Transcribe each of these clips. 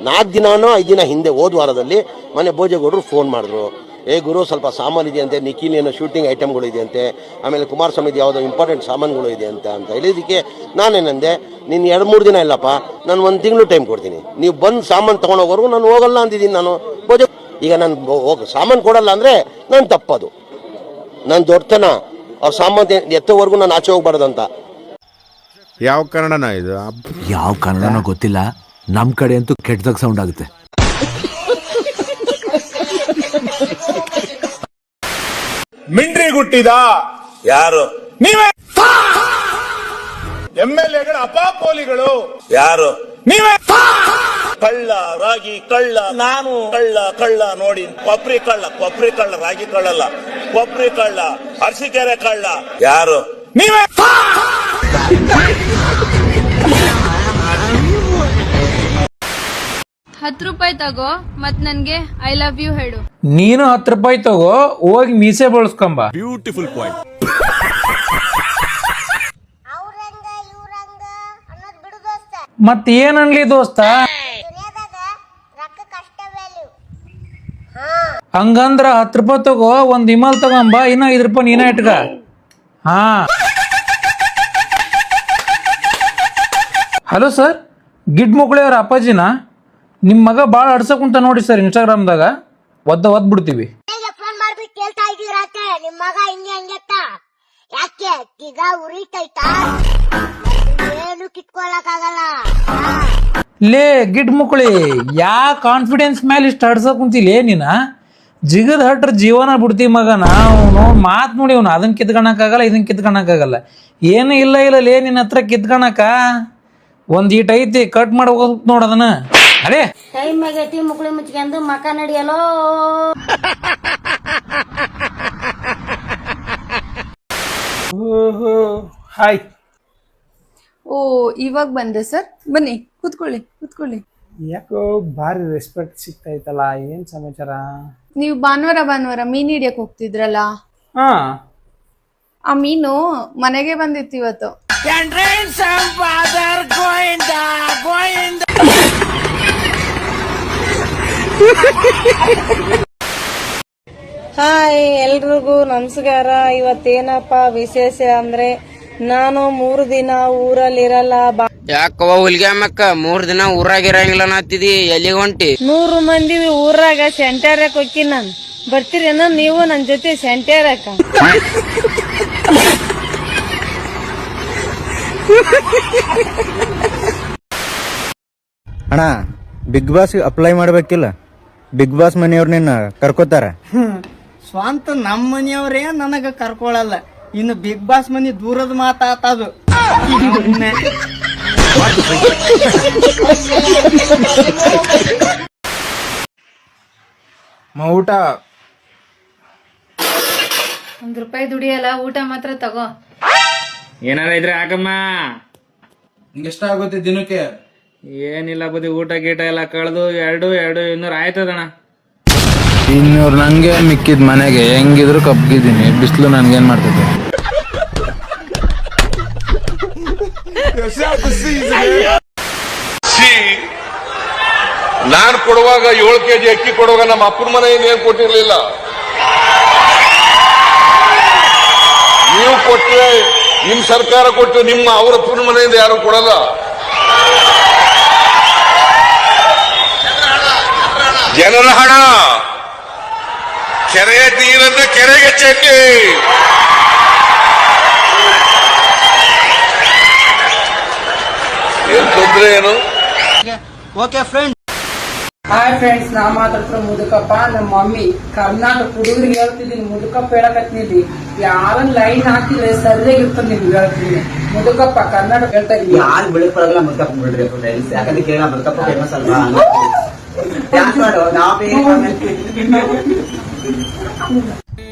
4 ದಿನಾನೋ 5 ದಿನ ಹಿಂದೆ ಹೋದ ವಾರದಲ್ಲಿ ಮನೆ ಭೋಜೇಗೌಡರು ಫೋನ್ ಮಾಡಿದ್ರು. ಗುರು ಸ್ವಲ್ಪ ಸಾಮಾನು ಇದೆಯಂತೆ, ನಿಖಿಲ್ ಏನೋ ಶೂಟಿಂಗ್ ಐಟಮ್ಗಳು ಇದೆಯಂತೆ, ಆಮೇಲೆ ಕುಮಾರಸ್ವಾಮಿದು ಯಾವುದೋ ಇಂಪಾರ್ಟೆಂಟ್ ಸಾಮಾನುಗಳು ಇದೆ ಅಂತ ಹೇಳಿದ್ದಕ್ಕೆ ನಾನೇನಂದೆ, ನೀನು 2-3 ದಿನ ಇಲ್ಲಪ್ಪ, ನಾನು 1 ತಿಂಗಳು ಟೈಮ್ ಕೊಡ್ತೀನಿ, ನೀವು ಬಂದು ಸಾಮಾನು ತೊಗೊಂಡೋಗೋರು ನಾನು ಹೋಗಲ್ಲ ಅಂದಿದ್ದೀನಿ. ನಾನು ಭೋಜ ಈಗ ನಾನು ಸಾಮಾನು ಕೊಡಲ್ಲ ಅಂದರೆ ನಾನು ತಪ್ಪದು, ನನ್ನ ದೊಡ್ಡತನ. ಅವ್ರ ಸಾಮಾನು ಎತ್ತೋವರೆಗೂ ನಾನು ಆಚೆ ಹೋಗ್ಬಾರ್ದಂತ. ಯಾವ ಕನ್ನಡನ ಇದು? ಯಾವ ಕನ್ನಡನೋ ಗೊತ್ತಿಲ್ಲ, ನಮ್ ಕಡೆ ಅಂತೂ ಕೆಟ್ಟದಾಗ ಸೌಂಡ್ ಆಗುತ್ತೆ. ಮಿಂಡ್ರಿ ಗುಟ್ಟಿದ ಯಾರು? ನೀವೇ. MLAಗಳ ಅಪಾಪೋಲಿಗಳು ಯಾರು? ನೀವೇ. ಕಳ್ಳ ರಾಗಿ ಕಳ್ಳ, ನಾನು ಕಳ್ಳ ನೋಡಿ, ಕೊಪ್ರಿ ಕಳ್ಳ ರಾಗಿ ಕಳ್ಳಲ್ಲ, ಕೊಪ್ರಿ ಕಳ್ಳ, ಅರಸೀಕೆರೆ ಕಳ್ಳ. ಯಾರು? ನೀವೇ. ₹10 ತಗೋ, ಮತ್ ನನ್ಗೆ ಐ ಲವ್ ಯು ಹೇಳು. ನೀನು ₹10 ತಗೋ, ಹೋಗಿ ಮೀಸೆ ಬಳಸ್ಕೊಂಬ. Beautiful point. ಮತ್ ಏನನ್ಲಿ ದೋಸ್ತ? ಹಂಗಂದ್ರ ₹10 ತಗೋ, ಒಂದ್ ಇಮಲ್ ತಗೊಂಬ, ಇನ್ನ ₹5 ನೀನ ಇಟ್ಕ. ಹಾ, ಹಲೋ ಸರ್, ಗಿಡ್ ಮುಗುಳಿಯವ್ರ ಅಪ್ಪಾಜಿನ? ನಿಮ್ಮ ಮಗ ಭಾಳ ಅಡ್ಸಕ್ ಕುಂತ ನೋಡಿ ಸರ್ ಇನ್ಸ್ಟಾಗ್ರಾಮ್ದಾಗ, ಒದ್ ಬಿಡ್ತೀವಿ. ಫೋನ್ ಮಾಡ್ಬಿಟ್ಟು ಕೇಳ್ತಾ ಇದೀರಾತೆ ನಿಮ್ ಮಗ ಹಂಗೆತ್ತ ಯಾಕೆ ಈಗ ಉರಿತೈತಾ? ಏನು ಕಿತ್ಕೊಳಕಾಗಲ್ಲ. ಲೇ ಗಿಡ್ ಮುಕುಳಿ, ಯಾ ಕಾನ್ಫಿಡೆನ್ಸ್ ಮೇಲೆ ಇಷ್ಟ ಅಡ್ಸಕ್ ಕುಂತಿಲೇ ನೀನ? ಜಿಗದ್ ಹಟ್ರ ಜೀವನ ಬಿಡ್ತೀವಿ ಮಗ. ನಾವು ಮಾತ್ ನೋಡಿ ಅವ್ನು ಅದನ್ನ ಕಿತ್ಕೊಳಕಾಗಲ್ಲ, ಇದನ್ನ ಕಿತ್ಕೊಳಕಾಗಲ್ಲ. ಏನು ಇಲ್ಲ ಲೇ ನಿನ್ನ ಹತ್ರ ಕಿತ್ಕೊಳಕ. ಒಂದ್ ಈಟ್ ಐತಿ, ಕಟ್ ಮಾಡಿ ಹೋಗೋದ್ ನೋಡದನ. ಅದೇ ಟೈಮ್ ಆಗೈತಿ, ಮುಕ್ಳಿ ಮುಚ್ಕೊಂಡು ಮಕ ನಡಿಯಲೋ. ಹಾಯ್. ಓ, ಇವಾಗ ಬಂದ್ರೆ ಸರ್, ಬನ್ನಿ ಕೂತ್ಕೊಳ್ಳಿ. ಯಾಕೋ ಭಾರಿ ರೆಸ್ಪೆಕ್ಟ್ ಸಿಗ್ತೈತಲ್ಲ, ಏನ್ ಸಮಾಚಾರ? ನೀವು ಭಾನುವಾರ ಮೀನ್ ಹಿಡಿಯಕ್ ಹೋಗ್ತಿದ್ರಲ್ಲ, ಹಾ, ಆ ಮೀನು ಮನೆಗೆ ಬಂದಿತ್ತು ಇವತ್ತು. ಹಾಯ್ ಎಲ್ರಿಗೂ ನಮಸ್ಕಾರ. ಇವತ್ತೇನಪ್ಪ ವಿಶೇಷ ಅಂದ್ರೆ, ನಾನು 3 ದಿನ ಊರಲ್ಲಿರಲ್ಲ. ಯಾಕವ ಹುಲ್ಗ್ಯಾಮಕ್ಕ 3 ದಿನ ಊರಾಗಿರಂಗಿಲ್ಲ ನಾತಿದಿ, ಎಲ್ಲಿಗೆ ಹೊಂಟಿ? 100 ಮಂದಿ ಊರಾಗ ಸೆಂಟರ್ಕ್ ಹೋಗಿ ನಾನು ಬರ್ತೀರೇನೋ ನೀವು ನನ್ ಜೊತೆ ಸೆಂಟರ್ಕ? ಅಣ್ಣ, ಬಿಗ್ ಬಾಸ್ ಅಪ್ಲೈ ಮಾಡ್ಬೇಕಿಲ್ಲ? ಬಿಗ್ ಬಾಸ್ ಮನೆಯವ್ರ ನಿನ್ನ ಕರ್ಕೋತಾರ. ಸ್ವಂತ ನಮ್ಮ ಮನೆಯವ್ರೇ ನನಗ ಕರ್ಕೊಳಲ್ಲ, ಇನ್ನು ಬಿಗ್ ಬಾಸ್ ಮನಿ ದೂರದ ಮಾತಾತದು. ಊಟ ₹1 ದುಡಿಯಲ್ಲ, ಊಟ ಮಾತ್ರ ತಗೋ. ಏನಾರ ಇದ್ರೆ ಹಾಕಮ್ಮ. ಎಷ್ಟಾಗುತ್ತೆ ದಿನಕ್ಕೆ? ಏನಿಲ್ಲ ಬದಿ, ಊಟ ಗೀಟ ಎಲ್ಲ ಕಳೆದು 200 ಆಯ್ತದಣ್ಣ. 200 ನಂಗೆ ಮಿಕ್ಕಿದ್ ಮನೆಗೆ ಹೆಂಗಿದ್ರು ಕಬ್ಗಿದ್ದೀನಿ. ಬಿಸಿಲು ನನ್ಗೇನ್ ಮಾಡ್ತದೆ? ನಾನು ಕೊಡುವಾಗ 7 kg ಅಕ್ಕಿ ಕೊಡುವಾಗ ನಮ್ಮ ಅಪ್ಪನ ಮನೆಯಿಂದ ಏನ್ ಕೊಟ್ಟಿರ್ಲಿಲ್ಲ. ನೀವು ಕೊಟ್ಟರೆ, ನಿಮ್ ಸರ್ಕಾರ ಕೊಟ್ಟು, ನಿಮ್ಮ ಅವ್ರ ಅಪ್ಪನ ಮನೆಯಿಂದ ಯಾರು ಕೊಡಲ್ಲ. ಜನರ ಹಣ, ಕೆರೆಯ ನೀರನ್ನ ಕೆರೆಗೆ ಚೆಲ್ಲಿ. ಏನ್ ತೊಂದ್ರೆ ಏನು? Okay friend. ಹಾಯ್ ಫ್ರೆಂಡ್ಸ್, ನಾ ಮಾತಾಡ್ತಾರೆ ಮುದುಕಪ್ಪ. ನಮ್ಮ ಮಮ್ಮಿ ಕರ್ನಾಟಕ ಹುಡುಗರಿಗೆ ಹೇಳ್ತಿದ್ದೀನಿ, ಮುದುಕಪ್ಪ ಹೇಳಕತ್ತೀನಿ. ಯಾರನ್ನ ಲೈನ್ ಹಾಕಿದ್ರೆ ಸರಿಯಾಗಿರ್ತದೆ ನಿಮ್ಗೆ ಹೇಳ್ತೀನಿ. ಮುದುಕಪ್ಪ ಕರ್ನಾಟಕ ಹೇಳ್ತಾ ಇದೀವಿ. ಯಾರು ಬೆಳಕೊಳಲ್ಲ ಮುದುಕಪ್ಪ ಬಿಡ್ರಿ ಫ್ರೆಂಡ್ಸ್, ಯಾಕಂದ್ರೆ ಕೇಳ ಮುದುಕಪ್ಪ ಫೇಮಸ್ ಅಲ್ವಾ?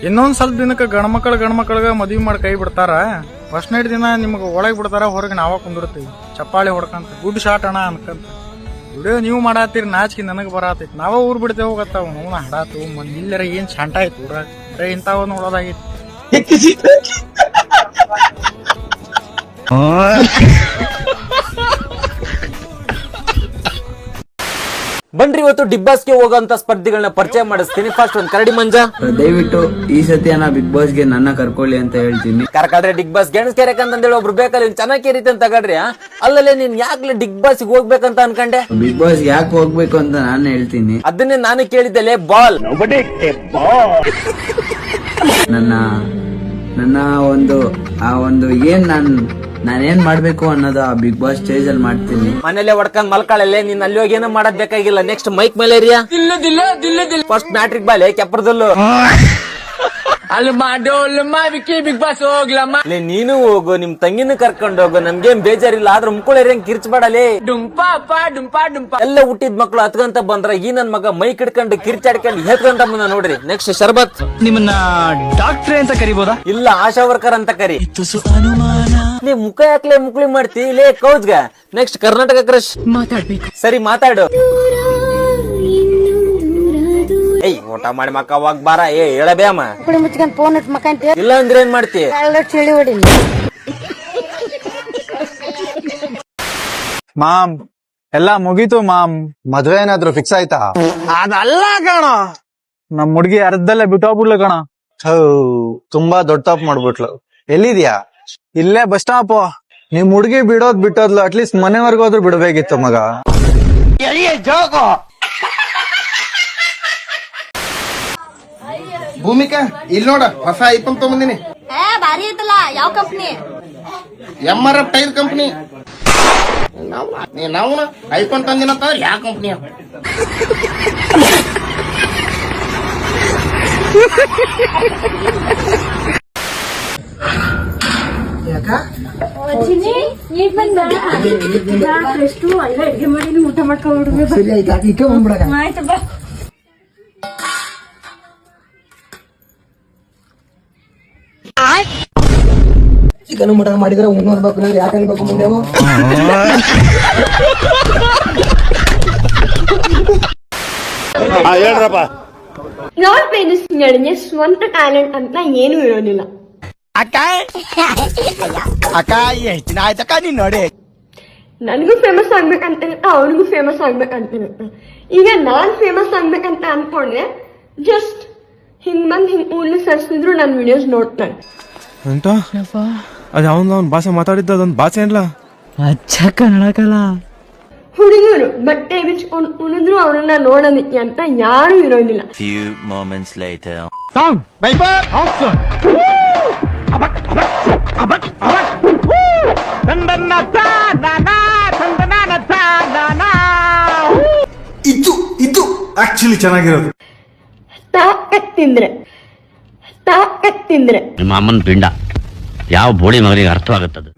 ಇನ್ನೊಂದ್ ಸ್ವಲ್ಪ ದಿನಕ್ಕೆ ಗಂಡ್ಮಕ್ಳಿಗೆ ಮದ್ವಿ ಮಾಡಿ ಕೈ ಬಿಡ್ತಾರ. ಫಸ್ಟ್ ನೈಟ್ ದಿನ ನಿಮ್ಗೆ ಒಳಗೆ ಬಿಡ್ತಾರ, ಹೊರಗೆ ನಾವ ಕುಂದಿರ್ತೀವಿ ಚಪ್ಪಾಳಿ ಹೊಡ್ಕಂತ, ಗುಡ್ ಶಾಟ್ ಅಣ್ಣ ಅನ್ಕಂತ. ವಿಡಿಯೋ ನೀವು ಮಾಡತ್ತೀರಿ, ನಾಚಿಕೆ ನನಗೆ ಬರತೈತಿ. ನಾವ ಊರ್ ಬಿಡ್ತೇವೆ ಹೋಗತ್ತಾವ. ನೋವು ಹಡಾತು ಇಲ್ಲರ ಏನ್ ಶಾಂಟ ಆಯ್ತು ಊರಾಗ, ಬರೇ ಇಂಥವ್ ನೋಡೋದಾಗೈತಿ. ಬನ್ರಿ ಇವತ್ತು ಬಿಗ್ ಬಾಸ್ಗೆ ಹೋಗೋಂತ ಸ್ಪರ್ಧಿಗಳನ್ನ ಪರಿಚಯ ಮಾಡಿಸ್ತೀನಿ. ಫಸ್ಟ್ ಒಂದ್ ಕರಡಿ ಮಂಜ. ದಯವಿಟ್ಟು ಈ ಸತಿ ಬಿಗ್ ಬಾಸ್ಗೆ ನನ್ನ ಕರ್ಕೊಳ್ಳಿ ಅಂತ ಹೇಳ್ತೀನಿ. ಕರ್ಕಡ್ರೆ ಬಿಗ್ ಬಾಸ್ ಗೆಣಸ್ಕೆರೆ ಅಂತಂದೇಳಿ ಒಬ್ರು ಬೇಕಲ್ಲ ಚೆನ್ನಾಗಿ ಕೇರಿತೆ ಅಂತ ತಗಡ್ರಿ. ಅಲ್ಲಲ್ಲೇ ನೀನ್ ಯಾಕ್ಲೆ ಬಿಗ್ ಬಾಸ್ ಹೋಗ್ಬೇಕಂತ ಅನ್ಕಂಡೆ? ಬಿಗ್ ಬಾಸ್ ಯಾಕೆ ಹೋಗ್ಬೇಕು ಅಂತ ನಾನು ಹೇಳ್ತೀನಿ. ಅದನ್ನೇ ನಾನು ಕೇಳಿದ್ದೆಲೆ ಬಾಲ್. ನನ್ನ ಒಂದು ಏನ್ ನಾನೇನ್ ಮಾಡ್ಬೇಕು ಅನ್ನೋದು ಆ ಬಿಗ್ ಬಾಸ್ ಸ್ಟೇಜ್ ಅಲ್ಲಿ ಮಾಡ್ತೀನಿ. ಮನೇಲೆ ಹೊಡ್ಕೊಂಡ್ ಮಲ್ಕೊಳ್ಳೆ ನೀನ್ ಅಲ್ಲಿ ಹೋಗಿ ಏನೋ ಮಾಡದ್ ಬೇಕಾಗಿಲ್ಲ. ನೆಕ್ಸ್ಟ್ ಮೈಕ್ ಮಲೇರಿಯಾ. ಫಸ್ಟ್ ಮ್ಯಾಟ್ರಿಕ್ ಬಾಲೆ ಕೆಪ್ಪರದಲ್ಲೂ ಅಲ್ಲಿ ಬಿಗ್ ಬಾಸ್ ಹೋಗ್ಲಮ್ಮ. ನೀನು ಹೋಗು, ನಿಮ್ ತಂಗಿನೂ ಕರ್ಕೊಂಡ್ ಹೋಗು, ನಮ್ಗೇನ್ ಬೇಜಾರಿಲ್ಲ. ಆದ್ರೆ ಮುಕ್ಕೊಳ್ಳಿ ಕಿರ್ಚ್ಬೇಡಲೇ. ಡುಂಪಾ ಎಲ್ಲ ಹುಟ್ಟಿದ ಮಕ್ಳು ಹತ್ಕಂತ ಬಂದ್ರ ಈ ನನ್ ಮಗ ಮೈಕ್ ಹಿಡ್ಕೊಂಡು ಕಿರ್ಚಾಡ್ಕೊಂಡು ಹೆತ್ಕೊಂತ ಬಂದ ನೋಡ್ರಿ. ನೆಕ್ಸ್ಟ್ ಶರ್ಬತ್. ನಿಮ್ಮನ್ನ ಡಾಕ್ಟ್ರೇ ಅಂತ ಕರಿಬೋದಾ? ಇಲ್ಲ, ಆಶಾ ವರ್ಕರ್ ಅಂತ ಕರಿ. ನೀ ಮುಖ ಯಾಕ್ಲೆ ಮುಕ್ಳಿ ಮಾಡ್ತಿ ಲೇ ಕೌಜ್ಗ. Next Karnataka crush. ಮಾತಾಡ್ಬೇಕು. ಸರಿ ಮಾತಾಡು. ಏಯ್ ಊಟ ಮಾಡಿ ಮಕ್ಕ ಹೋಗ್ ಬಾರ. ಹೇಳಬೇ ಅಮ್ಮ. ಮುಚ್ಕೊಂಡ್ ಫೋನ್ ಇಟ್ ಮಕ್ಕಂತ ಇಲ್ಲ ಅಂದ್ರೆ ಏನ್ ಮಾಡ್ತಿ? ಚಳಿ ಹೊಡಿ. ಮಾಮ್ ಎಲ್ಲಾ ಮುಗೀತು ಮಾಮ್. ಮದ್ವೆ ಏನಾದ್ರು ಫಿಕ್ಸ್ ಆಯ್ತಾ? ಅದಲ್ಲ ಕಣ, ನಮ್ ಹುಡ್ಗಿ ಅರ್ಧಲ್ಲೇ ಬಿಟ್ಟೋಗ್ಬಿಡ್ಲು ಕಣ. ತುಂಬಾ ದೊಡ್ಡ ತಪ್ಪು ಮಾಡ್ಬಿಟ್ಲು. ಎಲ್ಲಿದ್ಯಾ? ಇಲ್ಲೇ ಬಸ್ ಸ್ಟಾಪ್. ನಿಮ್ ಹುಡ್ಗಿ ಬಿಟ್ಟೋದ್ಲು, ಅಟ್ಲೀಸ್ಟ್ ಮನೆವರೆಗೂ ಹೋದ್ರು ಬಿಡ್ಬೇಕಿತ್ತು ಮಗ. ಭೂಮಿಕಾ ಇಲ್ಲಿ ನೋಡ, ಹೊಸ ಐಫೋನ್ ತಗೊಂಬಂದಿನಿ. ಬಾರಿ ಐತಲ್ಲ. ಯಾವ ಕಂಪ್ನಿ? MRF tyre company. ನಾವು ಐಫೋನ್ ತಂದಿನಂತ ಯಾವ ಕಂಪ್ನಿ? ಅಡುಗೆ ಮಾಡಿ ಊಟ ಮಾಡ್ಕೊಂಡ್ಬಿಡ್ಬೇಕು. ಚಿಕನ್ ಮಟನ್ ಮಾಡಿದ್ರೆ ಉಣ್ಣೋರ್ಬೇಕು, ಯಾಕೆ ಅನ್ಬೇಕು ಮುಂದೆ? ಹೇಳ್ರಪ್ಪ. ನಾನ್ ಫೇಮಸ್ ನಡೆಗೆ ಸ್ವಂತ ಟ್ಯಾಲೆಂಟ್ ಅಂತ ಏನು ಇರೋದಿಲ್ಲ. ಅಕ್ಕ ಎಷ್ಟು ಆಯ್ತಕ್ಕ ನೀನ್ ನೋಡಿ. ನನಗೂ ಫೇಮಸ್ ಆಗ್ಬೇಕಂತಿರುತ್ತೆ, ಅವನಿಗೂ ಫೇಮಸ್ ಆಗ್ಬೇಕಂತಿರುತ್ತೆ. ಈಗ ನಾನ್ ಫೇಮಸ್ ಆಗ್ಬೇಕಂತ ಅನ್ಕೊಂಡ್ರೆ ಜಸ್ಟ್ ಹಿಂಗ್ ಬಂದ್ ಹಿಂಗ್ ಊರ್ಲಿ ಸರ್ಸಿದ್ರು ನನ್ನ ವಿಡಿಯೋಸ್ ನೋಡ್ತಾನೆ. ಅಂತ ಅದ ಅವ್ನ್ ಭಾಷೆ ಮಾತಾಡಿದ್ದ ಅದೊಂದು ಭಾಷೆ ಏನ್ಲ? ಅಚ್ಚ ಕನ್ನಡಕಲ್ಲ. ಹುಡುಗರು ಬಟ್ಟೆ ಬಿಚ್ಕೊಂಡು ಉಳಿದ್ರು ಅವರನ್ನ ನೋಡೋದಕ್ಕೆ ಅಂತ ಯಾರು ಇರೋದಿಲ್ಲ. ಇದು ಆಕ್ಚುಲಿ ಚೆನ್ನಾಗಿರೋದು. ತಾಕತ್ತಿಂದ್ರೆ ನಿಮ್ಮ ಅಮ್ಮನ ಪಿಂಡ ಯಾವ ಬೋಳಿ ಮಗನಿಗೆ ಅರ್ಥವಾಗುತ್ತದೆ.